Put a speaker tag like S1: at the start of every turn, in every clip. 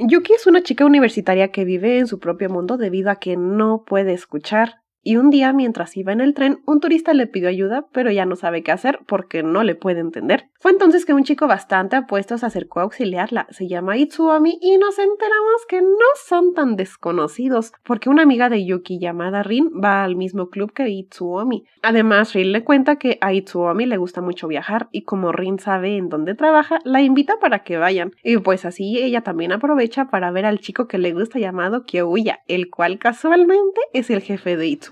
S1: Yuki es una chica universitaria que vive en su propio mundo debido a que no puede escuchar. Y un día, mientras iba en el tren, un turista le pidió ayuda, pero ya no sabe qué hacer porque no le puede entender. Fue entonces que un chico bastante apuesto se acercó a auxiliarla. Se llama Itsuomi y nos enteramos que no son tan desconocidos, porque una amiga de Yuki llamada Rin va al mismo club que Itsuomi. Además, Rin le cuenta que a Itsuomi le gusta mucho viajar y como Rin sabe en dónde trabaja, la invita para que vayan. Y pues así ella también aprovecha para ver al chico que le gusta llamado Kyoya, el cual casualmente es el jefe de Itsuomi.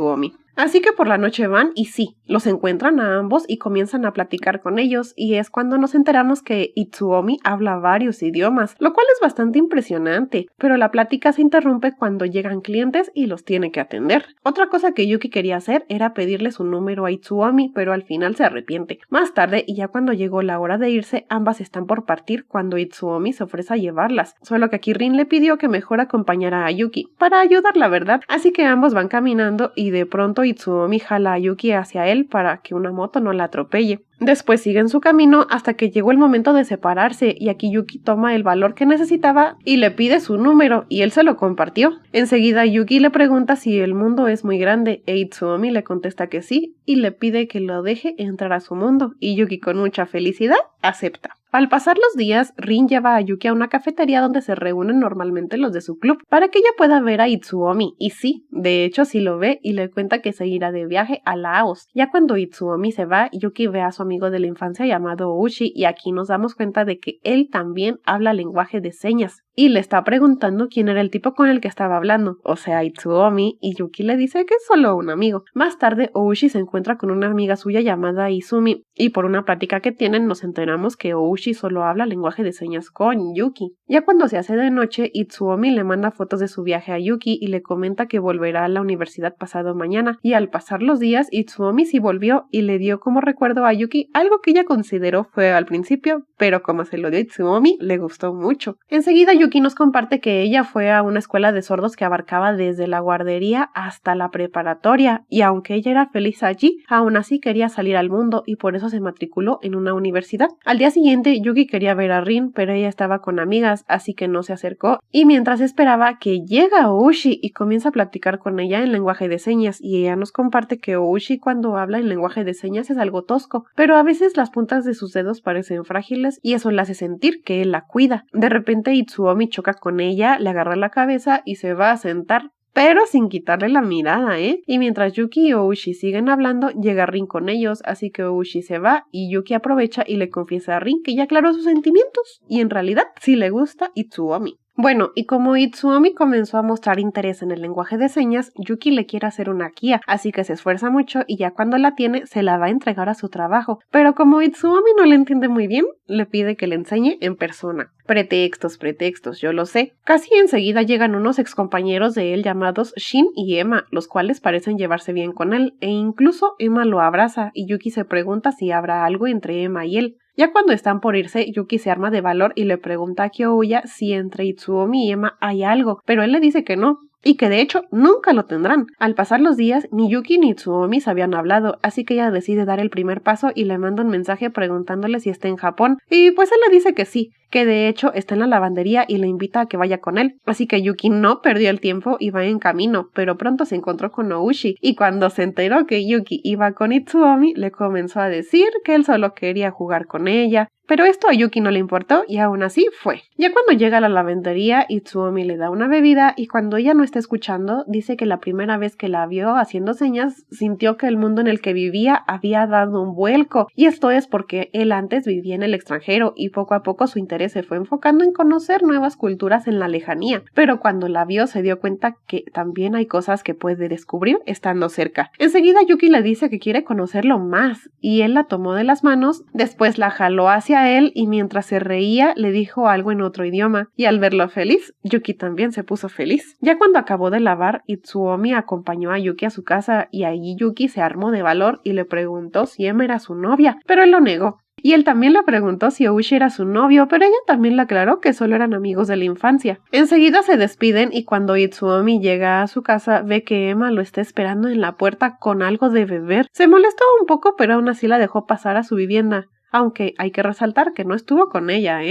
S1: Así que por la noche van y sí, los encuentran a ambos y comienzan a platicar con ellos y es cuando nos enteramos que Itsuomi habla varios idiomas, lo cual es bastante impresionante, pero la plática se interrumpe cuando llegan clientes y los tiene que atender. Otra cosa que Yuki quería hacer era pedirle su número a Itsuomi, pero al final se arrepiente. Más tarde, y ya cuando llegó la hora de irse, ambas están por partir cuando Itsuomi se ofrece a llevarlas, solo que aquí Rin le pidió que mejor acompañara a Yuki, para ayudarla, ¿verdad? Así que ambos van caminando y de pronto Itsuomi jala a Yuki hacia él para que una moto no la atropelle. Después siguen su camino hasta que llegó el momento de separarse y aquí Yuki toma el valor que necesitaba y le pide su número y él se lo compartió. Enseguida Yuki le pregunta si el mundo es muy grande e Itsuomi le contesta que sí y le pide que lo deje entrar a su mundo y Yuki con mucha felicidad acepta. Al pasar los días, Rin lleva a Yuki a una cafetería donde se reúnen normalmente los de su club para que ella pueda ver a Itsuomi. Y sí, de hecho sí lo ve y le cuenta que se irá de viaje a Laos. Ya cuando Itsuomi se va, Yuki ve a su amigo de la infancia llamado Ushi y aquí nos damos cuenta de que él también habla lenguaje de señas. Y le está preguntando quién era el tipo con el que estaba hablando, o sea, Itsuomi, y Yuki le dice que es solo un amigo. Más tarde, Oushi se encuentra con una amiga suya llamada Izumi, y por una plática que tienen nos enteramos que Oushi solo habla lenguaje de señas con Yuki. Ya cuando se hace de noche, Itsuomi le manda fotos de su viaje a Yuki y le comenta que volverá a la universidad pasado mañana, y al pasar los días, Itsuomi sí volvió y le dio como recuerdo a Yuki algo que ella consideró feo al principio, pero como se lo dio Itsuomi, le gustó mucho. Enseguida Yuki nos comparte que ella fue a una escuela de sordos que abarcaba desde la guardería hasta la preparatoria y aunque ella era feliz allí, aún así quería salir al mundo y por eso se matriculó en una universidad. Al día siguiente Yuki quería ver a Rin, pero ella estaba con amigas, así que no se acercó y mientras esperaba que llega Oushi y comienza a platicar con ella en lenguaje de señas y ella nos comparte que Oushi cuando habla en lenguaje de señas es algo tosco, pero a veces las puntas de sus dedos parecen frágiles y eso le hace sentir que él la cuida. De repente Itsuomi choca con ella, le agarra la cabeza y se va a sentar, pero sin quitarle la mirada, Y mientras Yuki y Oushi siguen hablando, llega Rin con ellos, así que Oushi se va y Yuki aprovecha y le confiesa a Rin que ya aclaró sus sentimientos y en realidad sí le gusta Itsuomi. Bueno, y como Itsuomi comenzó a mostrar interés en el lenguaje de señas, Yuki le quiere hacer una guía, así que se esfuerza mucho y ya cuando la tiene se la va a entregar a su trabajo. Pero como Itsuomi no le entiende muy bien, le pide que le enseñe en persona. Pretextos, yo lo sé. Casi enseguida llegan unos excompañeros de él llamados Shin y Emma, los cuales parecen llevarse bien con él, e incluso Emma lo abraza y Yuki se pregunta si habrá algo entre Emma y él. Ya cuando están por irse, Yuki se arma de valor y le pregunta a Kyoya si entre Itsuomi y Emma hay algo, pero él le dice que no, y que de hecho nunca lo tendrán. Al pasar los días, ni Yuki ni Itsuomi se habían hablado, así que ella decide dar el primer paso y le manda un mensaje preguntándole si está en Japón, y pues él le dice que sí, que de hecho está en la lavandería y le invita a que vaya con él. Así que Yuki no perdió el tiempo y va en camino, pero pronto se encontró con Oushi y cuando se enteró que Yuki iba con Itsuomi, le comenzó a decir que él solo quería jugar con ella. Pero esto a Yuki no le importó y aún así fue. Ya cuando llega a la lavandería, Itsuomi le da una bebida y cuando ella no está escuchando, dice que la primera vez que la vio haciendo señas, sintió que el mundo en el que vivía había dado un vuelco. Y esto es porque él antes vivía en el extranjero y poco a poco su interés se fue enfocando en conocer nuevas culturas en la lejanía. Pero cuando la vio se dio cuenta que también hay cosas que puede descubrir estando cerca. Enseguida Yuki le dice que quiere conocerlo más y él la tomó de las manos, después la jaló hacia él y mientras se reía le dijo algo en otro idioma y al verlo feliz, Yuki también se puso feliz. Ya cuando acabó de lavar, Itsuomi acompañó a Yuki a su casa y allí Yuki se armó de valor y le preguntó si Emma era su novia, pero él lo negó. Y él también le preguntó si Oushi era su novio, pero ella también le aclaró que solo eran amigos de la infancia. Enseguida se despiden y cuando Itsuomi llega a su casa ve que Emma lo está esperando en la puerta con algo de beber. Se molestó un poco, pero aún así la dejó pasar a su vivienda, aunque hay que resaltar que no estuvo con ella,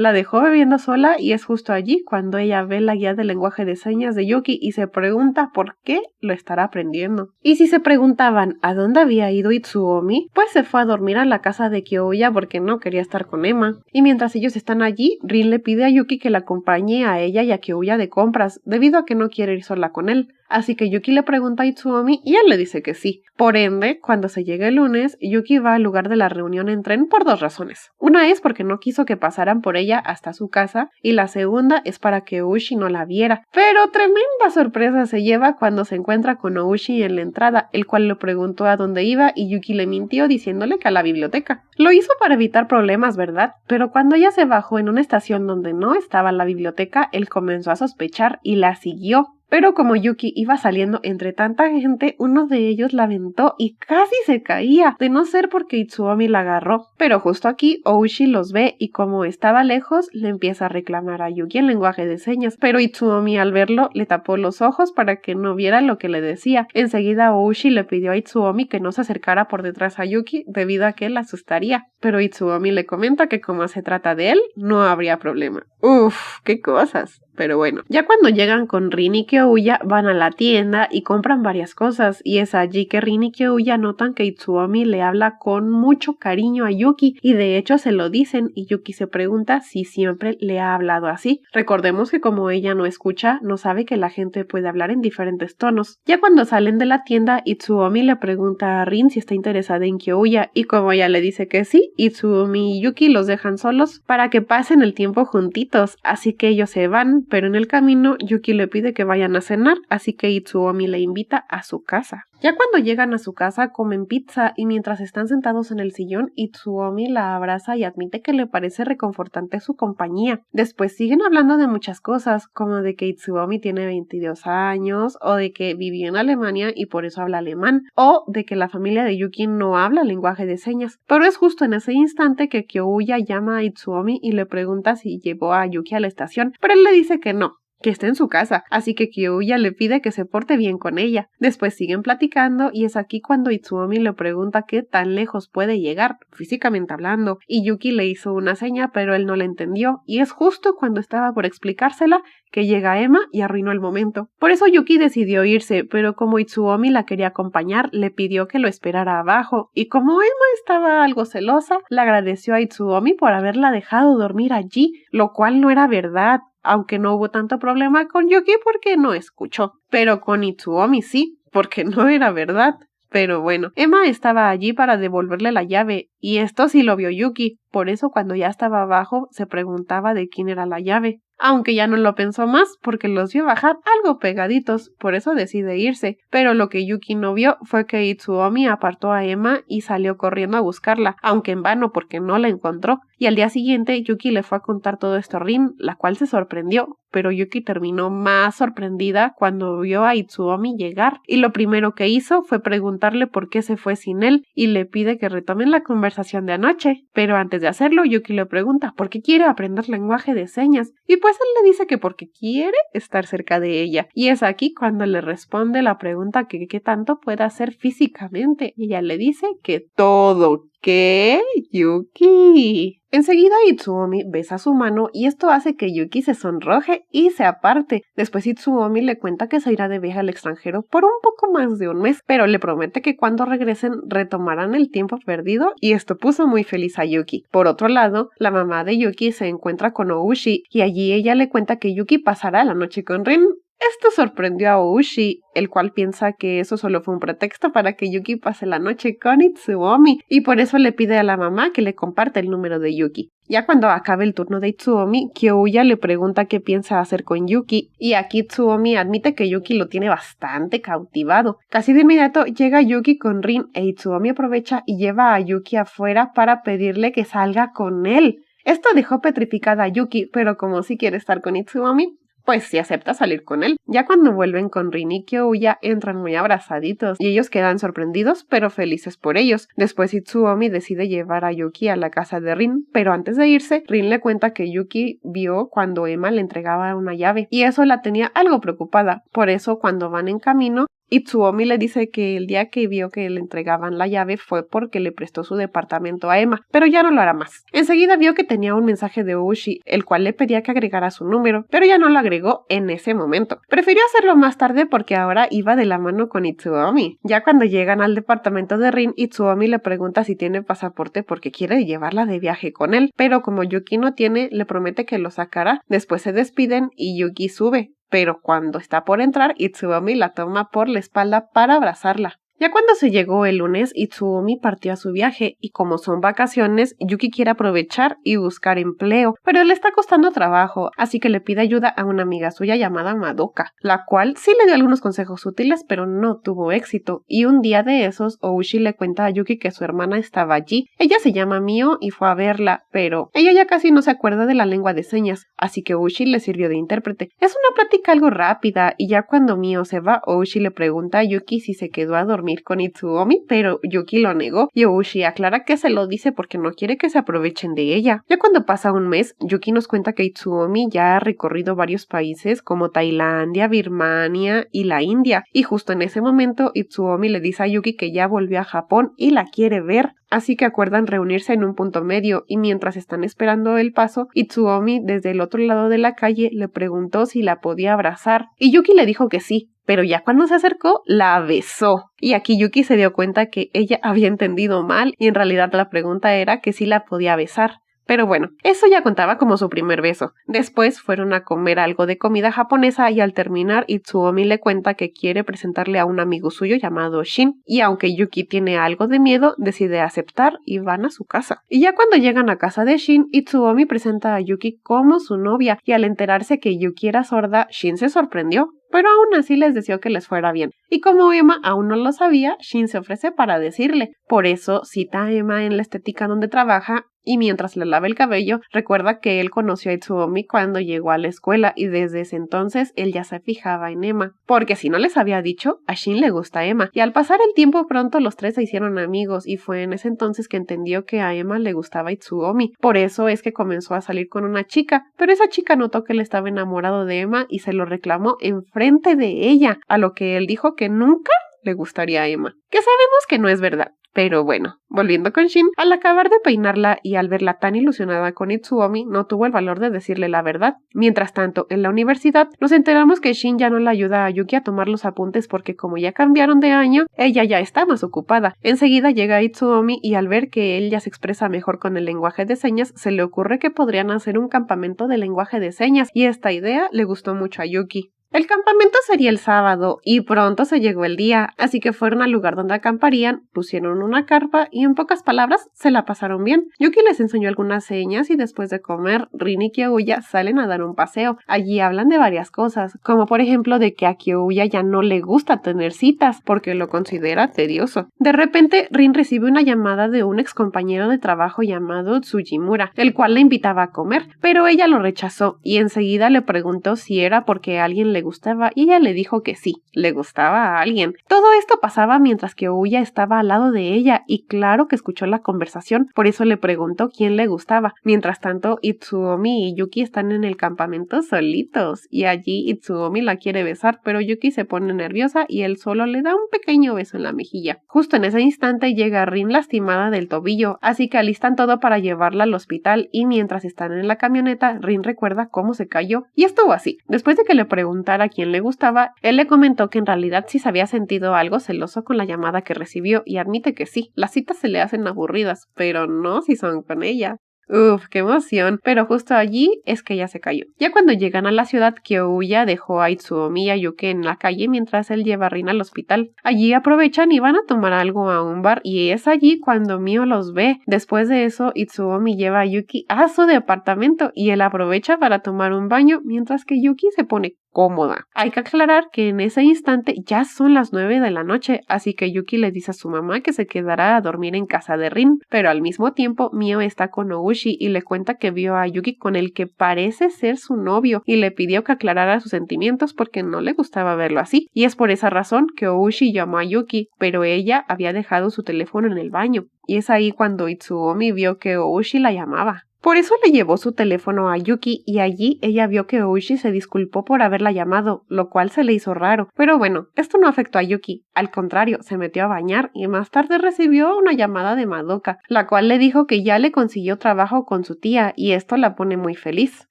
S1: La dejó bebiendo sola y es justo allí cuando ella ve la guía del lenguaje de señas de Yuki y se pregunta por qué lo estará aprendiendo. Y si se preguntaban a dónde había ido Itsuomi, pues se fue a dormir a la casa de Kyoya porque no quería estar con Emma. Y mientras ellos están allí, Rin le pide a Yuki que la acompañe a ella y a Kyoya de compras, debido a que no quiere ir sola con él. Así que Yuki le pregunta a Itsuomi y él le dice que sí. Por ende, cuando se llega el lunes, Yuki va al lugar de la reunión en tren por dos razones. Una es porque no quiso que pasaran por ella hasta su casa y la segunda es para que Oushi no la viera. Pero tremenda sorpresa se lleva cuando se encuentra con Oushi en la entrada, el cual le preguntó a dónde iba y Yuki le mintió diciéndole que a la biblioteca. Lo hizo para evitar problemas, ¿verdad? Pero cuando ella se bajó en una estación donde no estaba la biblioteca, él comenzó a sospechar y la siguió. Pero como Yuki iba saliendo entre tanta gente, uno de ellos la aventó y casi se caía, de no ser porque Itsuomi la agarró. Pero justo aquí, Oushi los ve y como estaba lejos, le empieza a reclamar a Yuki en lenguaje de señas, pero Itsuomi al verlo le tapó los ojos para que no viera lo que le decía. Enseguida Oushi le pidió a Itsuomi que no se acercara por detrás a Yuki debido a que la asustaría, pero Itsuomi le comenta que como se trata de él, no habría problema. Uf, qué cosas. Pero bueno, ya cuando llegan con Rin y Kyoya van a la tienda y compran varias cosas y es allí que Rin y Kyoya notan que Itsuomi le habla con mucho cariño a Yuki y de hecho se lo dicen y Yuki se pregunta si siempre le ha hablado así. Recordemos que como ella no escucha, no sabe que la gente puede hablar en diferentes tonos. Ya cuando salen de la tienda, Itsuomi le pregunta a Rin si está interesada en Kyoya y como ella le dice que sí, Itsuomi y Yuki los dejan solos para que pasen el tiempo juntitos, así que ellos se van. Pero en el camino, Yuki le pide que vayan a cenar, así que Itsuomi le invita a su casa. Ya cuando llegan a su casa, comen pizza y mientras están sentados en el sillón, Itsuomi la abraza y admite que le parece reconfortante su compañía. Después siguen hablando de muchas cosas, como de que Itsuomi tiene 22 años, o de que vivió en Alemania y por eso habla alemán, o de que la familia de Yuki no habla lenguaje de señas. Pero es justo en ese instante que Kyoya llama a Itsuomi y le pregunta si llevó a Yuki a la estación, pero él le dice que no, que está en su casa, así que Kyoya le pide que se porte bien con ella. Después siguen platicando y es aquí cuando Itsuomi le pregunta qué tan lejos puede llegar, físicamente hablando, y Yuki le hizo una seña pero él no la entendió y es justo cuando estaba por explicársela que llega Emma y arruinó el momento. Por eso Yuki decidió irse, pero como Itsuomi la quería acompañar, le pidió que lo esperara abajo y como Emma estaba algo celosa, le agradeció a Itsuomi por haberla dejado dormir allí, lo cual no era verdad. Aunque no hubo tanto problema con Yuki porque no escuchó, pero con Itsuomi sí, porque no era verdad. Pero bueno, Emma estaba allí para devolverle la llave, y esto sí lo vio Yuki, por eso cuando ya estaba abajo se preguntaba de quién era la llave. Aunque ya no lo pensó más porque los vio bajar algo pegaditos, por eso decide irse. Pero lo que Yuki no vio fue que Itsuomi apartó a Emma y salió corriendo a buscarla, aunque en vano porque no la encontró. Y al día siguiente Yuki le fue a contar todo esto a Rin, la cual se sorprendió, pero Yuki terminó más sorprendida cuando vio a Itsuomi llegar. Y lo primero que hizo fue preguntarle por qué se fue sin él y le pide que retomen la conversación de anoche. Pero antes de hacerlo, Yuki le pregunta por qué quiere aprender lenguaje de señas. Y pues él le dice que porque quiere estar cerca de ella. Y es aquí cuando le responde la pregunta que qué tanto puede hacer físicamente. Y ella le dice que todo. ¿Qué? Yuki. Enseguida Itsuomi besa su mano y esto hace que Yuki se sonroje y se aparte. Después Itsuomi le cuenta que se irá de viaje al extranjero por un poco más de un mes, pero le promete que cuando regresen retomarán el tiempo perdido y esto puso muy feliz a Yuki. Por otro lado, la mamá de Yuki se encuentra con Oushi y allí ella le cuenta que Yuki pasará la noche con Rin. Esto sorprendió a Oushi, el cual piensa que eso solo fue un pretexto para que Yuki pase la noche con Itsuomi, y por eso le pide a la mamá que le comparta el número de Yuki. Ya cuando acabe el turno de Itsuomi, Kyoya le pregunta qué piensa hacer con Yuki, y aquí Itsuomi admite que Yuki lo tiene bastante cautivado. Casi de inmediato llega Yuki con Rin e Itsuomi aprovecha y lleva a Yuki afuera para pedirle que salga con él. Esto dejó petrificada a Yuki, pero como sí quiere estar con Itsuomi, pues sí acepta salir con él. Ya cuando vuelven con Rin y Kyoya entran muy abrazaditos y ellos quedan sorprendidos pero felices por ellos. Después Itsuomi decide llevar a Yuki a la casa de Rin, pero antes de irse, Rin le cuenta que Yuki vio cuando Emma le entregaba una llave y eso la tenía algo preocupada. Por eso cuando van en camino, Itsuomi le dice que el día que vio que le entregaban la llave fue porque le prestó su departamento a Emma, pero ya no lo hará más. Enseguida vio que tenía un mensaje de Oushi, el cual le pedía que agregara su número, pero ya no lo agregó en ese momento. Prefirió hacerlo más tarde porque ahora iba de la mano con Itsuomi. Ya cuando llegan al departamento de Rin, Itsuomi le pregunta si tiene pasaporte porque quiere llevarla de viaje con él, pero como Yuki no tiene, le promete que lo sacará. Después se despiden y Yuki sube, pero cuando está por entrar, Itsuomi la toma por la espalda para abrazarla. Ya cuando se llegó el lunes, Itsuomi partió a su viaje y como son vacaciones, Yuki quiere aprovechar y buscar empleo, pero le está costando trabajo, así que le pide ayuda a una amiga suya llamada Madoka, la cual sí le dio algunos consejos útiles, pero no tuvo éxito, y un día de esos, Oushi le cuenta a Yuki que su hermana estaba allí. Ella se llama Mio y fue a verla, pero ella ya casi no se acuerda de la lengua de señas, así que Oushi le sirvió de intérprete. Es una plática algo rápida, y ya cuando Mio se va, Oushi le pregunta a Yuki si se quedó a dormir con Itsuomi, pero Yuki lo negó y Oushi aclara que se lo dice porque no quiere que se aprovechen de ella. Ya cuando pasa un mes, Yuki nos cuenta que Itsuomi ya ha recorrido varios países como Tailandia, Birmania y la India, y justo en ese momento Itsuomi le dice a Yuki que ya volvió a Japón y la quiere ver. Así que acuerdan reunirse en un punto medio y mientras están esperando el paso, Itsuomi desde el otro lado de la calle le preguntó si la podía abrazar y Yuki le dijo que sí, pero ya cuando se acercó la besó. Y aquí Yuki se dio cuenta que ella había entendido mal y en realidad la pregunta era que si la podía besar. Pero bueno, eso ya contaba como su primer beso. Después fueron a comer algo de comida japonesa y al terminar Itsuomi le cuenta que quiere presentarle a un amigo suyo llamado Shin. Y aunque Yuki tiene algo de miedo, decide aceptar y van a su casa. Y ya cuando llegan a casa de Shin, Itsuomi presenta a Yuki como su novia y al enterarse que Yuki era sorda, Shin se sorprendió. Pero aún así les deseó que les fuera bien. Y como Emma aún no lo sabía, Shin se ofrece para decirle. Por eso cita a Emma en la estética donde trabaja y mientras le lava el cabello, recuerda que él conoció a Itsuomi cuando llegó a la escuela y desde ese entonces él ya se fijaba en Emma. Porque si no les había dicho, a Shin le gusta Emma. Y al pasar el tiempo pronto los tres se hicieron amigos y fue en ese entonces que entendió que a Emma le gustaba Itsuomi. Por eso es que comenzó a salir con una chica, pero esa chica notó que él estaba enamorado de Emma y se lo reclamó enfrente de ella, a lo que él dijo que nunca le gustaría a Emma. Que sabemos que no es verdad. Pero bueno, volviendo con Shin, al acabar de peinarla y al verla tan ilusionada con Itsuomi, no tuvo el valor de decirle la verdad. Mientras tanto, en la universidad, nos enteramos que Shin ya no le ayuda a Yuki a tomar los apuntes porque como ya cambiaron de año, ella ya está más ocupada. Enseguida llega Itsuomi y al ver que él ya se expresa mejor con el lenguaje de señas, se le ocurre que podrían hacer un campamento de lenguaje de señas y esta idea le gustó mucho a Yuki. El campamento sería el sábado y pronto se llegó el día, así que fueron al lugar donde acamparían, pusieron una carpa y en pocas palabras se la pasaron bien. Yuki les enseñó algunas señas y después de comer, Rin y Kyoya salen a dar un paseo. Allí hablan de varias cosas, como por ejemplo de que a Kyoya ya no le gusta tener citas porque lo considera tedioso. De repente, Rin recibe una llamada de un excompañero de trabajo llamado Tsujimura, el cual la invitaba a comer, pero ella lo rechazó y enseguida le preguntó si era porque alguien le gustaba y ella le dijo que sí, le gustaba a alguien. Todo esto pasaba mientras que Ouya estaba al lado de ella y claro que escuchó la conversación, por eso le preguntó quién le gustaba. Mientras tanto, Itsuomi y Yuki están en el campamento solitos y allí Itsuomi la quiere besar, pero Yuki se pone nerviosa y él solo le da un pequeño beso en la mejilla. Justo en ese instante llega Rin lastimada del tobillo, así que alistan todo para llevarla al hospital y mientras están en la camioneta, Rin recuerda cómo se cayó y estuvo así. Después de que le preguntara a quién le gustaba, él le comentó que en realidad sí se había sentido algo celoso con la llamada que recibió y admite que sí, las citas se le hacen aburridas, pero no si son con ella. Uf, qué emoción, pero justo allí es que ella se cayó. Ya cuando llegan a la ciudad, Kyoya dejó a Itsuomi y a Yuki en la calle mientras él lleva a Rin al hospital. Allí aprovechan y van a tomar algo a un bar y es allí cuando Mio los ve. Después de eso, Itsuomi lleva a Yuki a su departamento y él aprovecha para tomar un baño mientras que Yuki se pone cómoda. Hay que aclarar que en ese instante ya son las 9 de la noche, así que Yuki le dice a su mamá que se quedará a dormir en casa de Rin, pero al mismo tiempo Mio está con Oushi y le cuenta que vio a Yuki con el que parece ser su novio y le pidió que aclarara sus sentimientos porque no le gustaba verlo así, y es por esa razón que Oushi llamó a Yuki, pero ella había dejado su teléfono en el baño, y es ahí cuando Itsuomi vio que Oushi la llamaba. Por eso le llevó su teléfono a Yuki y allí ella vio que Oushi se disculpó por haberla llamado, lo cual se le hizo raro. Pero bueno, esto no afectó a Yuki, al contrario, se metió a bañar y más tarde recibió una llamada de Madoka, la cual le dijo que ya le consiguió trabajo con su tía y esto la pone muy feliz.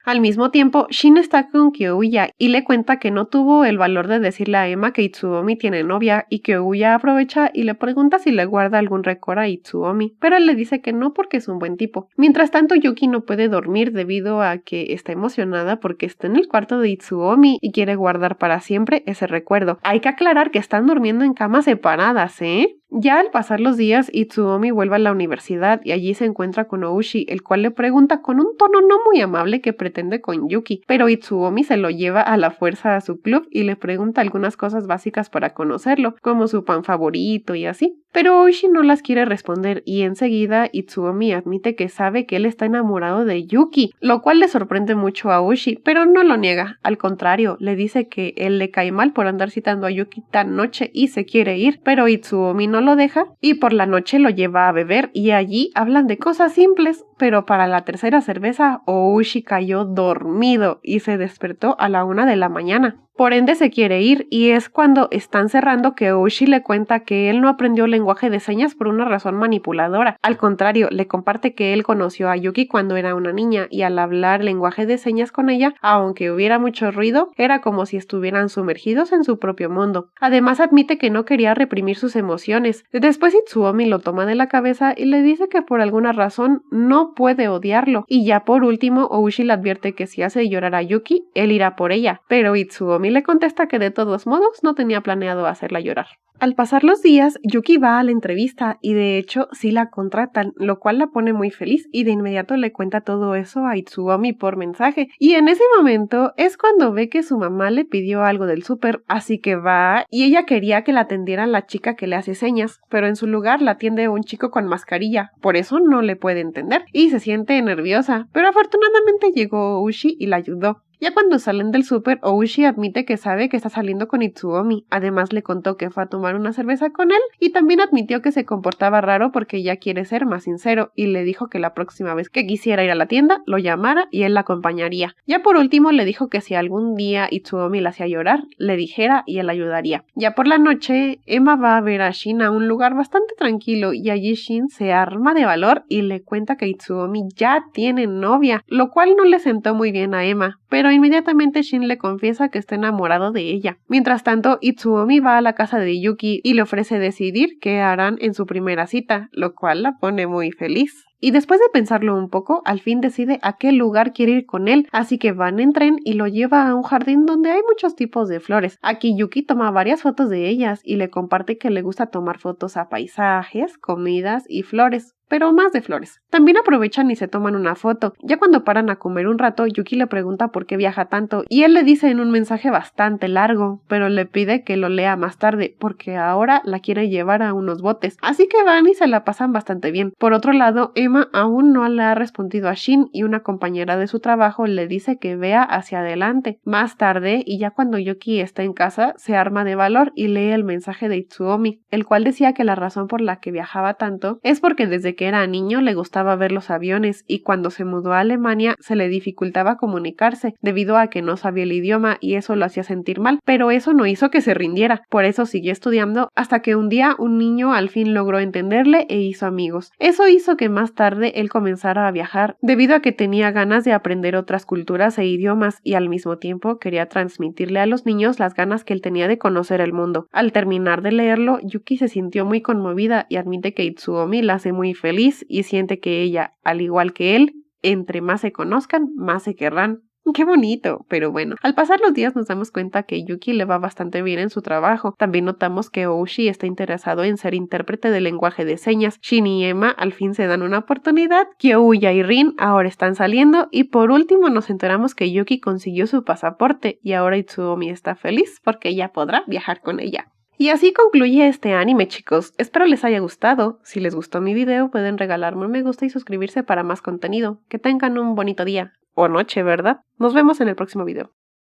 S1: Al mismo tiempo, Shin está con Kyoya y le cuenta que no tuvo el valor de decirle a Emma que Itsuomi tiene novia y Kyoya aprovecha y le pregunta si le guarda algún récord a Itsuomi, pero él le dice que no porque es un buen tipo. Mientras tanto, Yuki no puede dormir debido a que está emocionada porque está en el cuarto de Itsuomi y quiere guardar para siempre ese recuerdo. Hay que aclarar que están durmiendo en camas separadas, ¿eh? Ya al pasar los días, Itsuomi vuelve a la universidad y allí se encuentra con Oushi, el cual le pregunta con un tono no muy amable que pretende con Yuki, pero Itsuomi se lo lleva a la fuerza a su club y le pregunta algunas cosas básicas para conocerlo, como su pan favorito y así. Pero Oushi no las quiere responder y enseguida Itsuomi admite que sabe que él está enamorado de Yuki, lo cual le sorprende mucho a Oushi, pero no lo niega. Al contrario, le dice que él le cae mal por andar citando a Yuki tan noche y se quiere ir, pero Itsuomi no lo deja y por la noche lo lleva a beber y allí hablan de cosas simples, pero para la tercera cerveza Oushi cayó dormido y se despertó a la 1 de la mañana. Por ende se quiere ir y es cuando están cerrando que Oushi le cuenta que él no aprendió lenguaje de señas por una razón manipuladora. Al contrario, le comparte que él conoció a Yuki cuando era una niña y al hablar lenguaje de señas con ella, aunque hubiera mucho ruido, era como si estuvieran sumergidos en su propio mundo. Además admite que no quería reprimir sus emociones. Después Itsuomi lo toma de la cabeza y le dice que por alguna razón no puede odiarlo. Y ya por último, Oushi le advierte que si hace llorar a Yuki, él irá por ella. Pero Itsuomi le contesta que de todos modos no tenía planeado hacerla llorar. Al pasar los días, Yuki va a la entrevista y de hecho sí la contratan, lo cual la pone muy feliz y de inmediato le cuenta todo eso a Itsuomi por mensaje. Y en ese momento es cuando ve que su mamá le pidió algo del súper, así que va y ella quería que la atendiera la chica que le hace señas, pero en su lugar la atiende un chico con mascarilla, por eso no le puede entender y se siente nerviosa, pero afortunadamente llegó Oushi y la ayudó. Ya cuando salen del súper, Oushi admite que sabe que está saliendo con Itsuomi. Además le contó que fue a tomar una cerveza con él y también admitió que se comportaba raro porque ya quiere ser más sincero y le dijo que la próxima vez que quisiera ir a la tienda lo llamara y él la acompañaría. Ya por último le dijo que si algún día Itsuomi la hacía llorar, le dijera y él ayudaría. Ya por la noche, Emma va a ver a Shin a un lugar bastante tranquilo y allí Shin se arma de valor y le cuenta que Itsuomi ya tiene novia, lo cual no le sentó muy bien a Emma, pero inmediatamente Shin le confiesa que está enamorado de ella. Mientras tanto, Itsuomi va a la casa de Yuki y le ofrece decidir qué harán en su primera cita, lo cual la pone muy feliz. Y después de pensarlo un poco, al fin decide a qué lugar quiere ir con él, así que van en tren y lo lleva a un jardín donde hay muchos tipos de flores. Aquí Yuki toma varias fotos de ellas y le comparte que le gusta tomar fotos a paisajes, comidas y flores, pero más de flores. También aprovechan y se toman una foto. Ya cuando paran a comer un rato, Yuki le pregunta por qué viaja tanto y él le dice en un mensaje bastante largo, pero le pide que lo lea más tarde porque ahora la quiere llevar a unos botes. Así que van y se la pasan bastante bien. Por otro lado, Emma aún no le ha respondido a Shin y una compañera de su trabajo le dice que vea hacia adelante. Más tarde, y ya cuando Yuki está en casa, se arma de valor y lee el mensaje de Itsuomi, el cual decía que la razón por la que viajaba tanto es porque desde que era niño le gustaba ver los aviones y cuando se mudó a Alemania se le dificultaba comunicarse debido a que no sabía el idioma y eso lo hacía sentir mal, pero eso no hizo que se rindiera, por eso siguió estudiando hasta que un día un niño al fin logró entenderle e hizo amigos. Eso hizo que más tarde él comenzara a viajar debido a que tenía ganas de aprender otras culturas e idiomas y al mismo tiempo quería transmitirle a los niños las ganas que él tenía de conocer el mundo. Al terminar de leerlo, Yuki se sintió muy conmovida y admite que Itsuomi la hace muy feliz y siente que ella, al igual que él, entre más se conozcan, más se querrán. ¡Qué bonito! Pero bueno, al pasar los días nos damos cuenta que Yuki le va bastante bien en su trabajo. También notamos que Oushi está interesado en ser intérprete de lenguaje de señas. Shin y Emma al fin se dan una oportunidad. Kyoya y Rin ahora están saliendo. Y por último nos enteramos que Yuki consiguió su pasaporte y ahora Itsuomi está feliz porque ella podrá viajar con ella. Y así concluye este anime, chicos. Espero les haya gustado. Si les gustó mi video, pueden regalarme un me gusta y suscribirse para más contenido. Que tengan un bonito día. O noche, ¿verdad? Nos vemos en el próximo video.